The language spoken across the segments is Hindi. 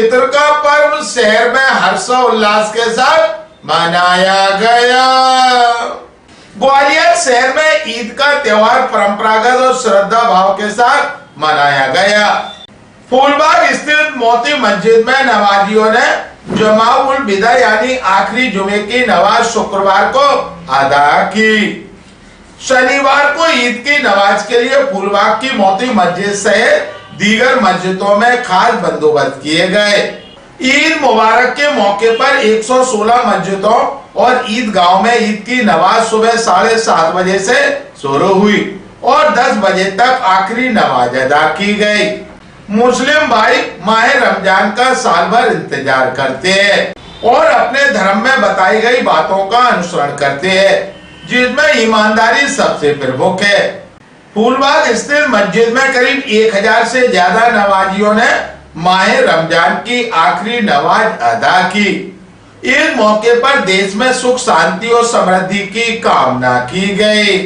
फित्र का पर्व शहर में हर्षोल्लास के साथ मनाया गया। ग्वालियर शहर में ईद का त्योहार परंपरागत और श्रद्धा भाव के साथ मनाया गया। फूलबाग स्थित मोती मस्जिद में नमाजियों ने जमाउल विदा यानी आखिरी जुमे की नमाज शुक्रवार को अदा की। शनिवार को ईद की नमाज के लिए फूलबाग की मोती मस्जिद सहित दीगर मस्जिदों में खास बंदोबस्त किए गए। ईद मुबारक के मौके पर 116 मस्जिदों और ईदगाहों में ईद की नमाज सुबह 7:30 बजे से शुरू हुई और 10 बजे तक आखिरी नमाज अदा की गई। मुस्लिम भाई माह रमजान का साल भर इंतजार करते हैं और अपने धर्म में बताई गई बातों का अनुसरण करते हैं, जिसमें ईमानदारी सबसे प्रमुख है। फूलबाग स्थित मस्जिद में करीब 1000 से ज्यादा नमाजियों ने माह रमजान की आखिरी नमाज अदा की। इस मौके पर देश में सुख शांति और समृद्धि की कामना की गई।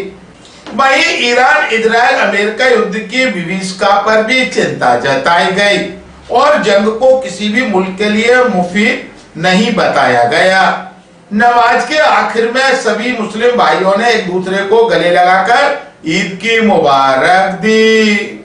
वहीं ईरान इजराइल अमेरिका युद्ध की विभीषिका पर भी चिंता जताई गई और जंग को किसी भी मुल्क के लिए मुफीद नहीं बताया गया। नमाज के आखिर में सभी मुस्लिम भाइयों ने एक दूसरे को गले लगाकर ईद की मुबारक दी।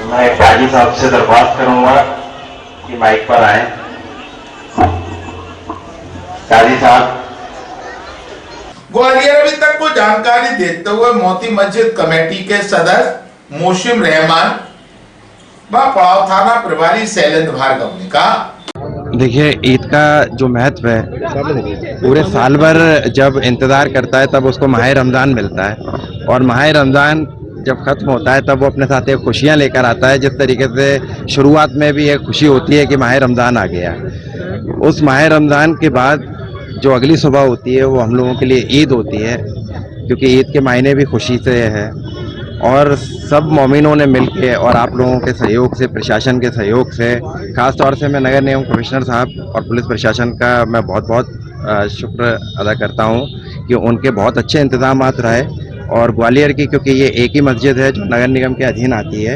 मैं काजी साहब से दरख्वास्त करूंगा कि माइक पर आए। काजी साहब। ग्वालियर अभी तक को जानकारी देते हुए मोती मस्जिद कमेटी के सदस्य मोशिम रहमान व पड़ाव थाना प्रभारी शैलेंद्र भार्गव ने कहा, देखिए, ईद का जो महत्व है पूरे साल भर जब इंतज़ार करता है तब उसको माह रमज़ान मिलता है और माह रमज़ान जब ख़त्म होता है तब वो अपने साथ एक खुशियाँ लेकर आता है। जिस तरीके से शुरुआत में भी एक खुशी होती है कि माह रमज़ान आ गया, उस माह रमज़ान के बाद जो अगली सुबह होती है वो हम लोगों के लिए ईद होती है, क्योंकि ईद के मायने भी खुशी से है। और सब मोमिनों ने मिलके और आप लोगों के सहयोग से, प्रशासन के सहयोग से, ख़ास तौर से मैं नगर निगम कमिश्नर साहब और पुलिस प्रशासन का मैं बहुत बहुत शुक्र अदा करता हूँ कि उनके बहुत अच्छे इंतज़ामात रहे। और ग्वालियर की, क्योंकि ये एक ही मस्जिद है जो नगर निगम के अधीन आती है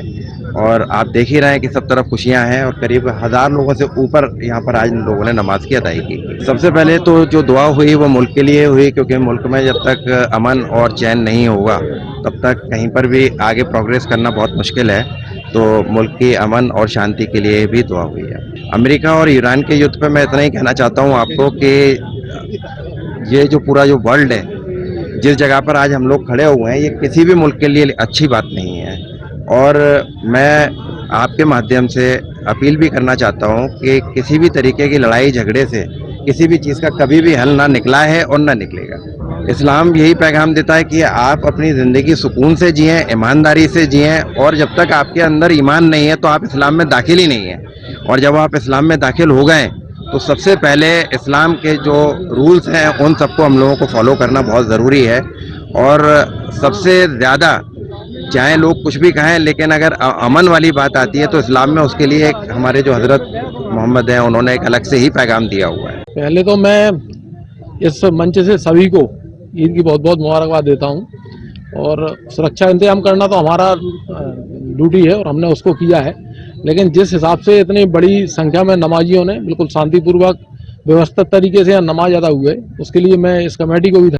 और आप देख ही रहे हैं कि सब तरफ खुशियां हैं और करीब 1000 लोगों से ऊपर यहाँ पर आज लोगों ने नमाज की अदायगी की। सबसे पहले तो जो दुआ हुई वो मुल्क के लिए हुई, क्योंकि मुल्क में जब तक अमन और चैन नहीं होगा तब तक कहीं पर भी आगे प्रोग्रेस करना बहुत मुश्किल है। तो मुल्क की अमन और शांति के लिए भी दुआ हुई है। अमेरिका और ईरान के युद्ध पर मैं इतना ही कहना चाहता हूँ आपको कि ये जो पूरा जो वर्ल्ड है, जिस जगह पर आज हम लोग खड़े हुए हैं, ये किसी भी मुल्क के लिए अच्छी बात नहीं है। और मैं आपके माध्यम से अपील भी करना चाहता हूँ कि किसी भी तरीके की लड़ाई झगड़े से किसी भी चीज़ का कभी भी हल ना निकला है और ना निकलेगा। इस्लाम यही पैगाम देता है कि आप अपनी ज़िंदगी सुकून से जिएं, ईमानदारी से जिएं, और जब तक आपके अंदर ईमान नहीं है तो आप इस्लाम में दाखिल ही नहीं हैं। और जब आप इस्लाम में दाखिल हो गए तो सबसे पहले इस्लाम के जो रूल्स हैं उन सबको हम लोगों को फॉलो करना बहुत ज़रूरी है। और सबसे ज़्यादा, चाहे लोग कुछ भी कहें, लेकिन अगर अमन वाली बात आती है तो इस्लाम में उसके लिए एक हमारे जो हज़रत मोहम्मद हैं उन्होंने एक अलग से ही पैगाम दिया हुआ है। पहले तो मैं इस मंच से सभी को ईद की बहुत बहुत मुबारकबाद देता हूं। और सुरक्षा इंतजाम करना तो हमारा ड्यूटी है और हमने उसको किया है, लेकिन जिस हिसाब से इतनी बड़ी संख्या में नमाजियों ने बिल्कुल शांतिपूर्वक व्यवस्थित तरीके से नमाज अदा हुए, उसके लिए मैं इस कमेटी को भी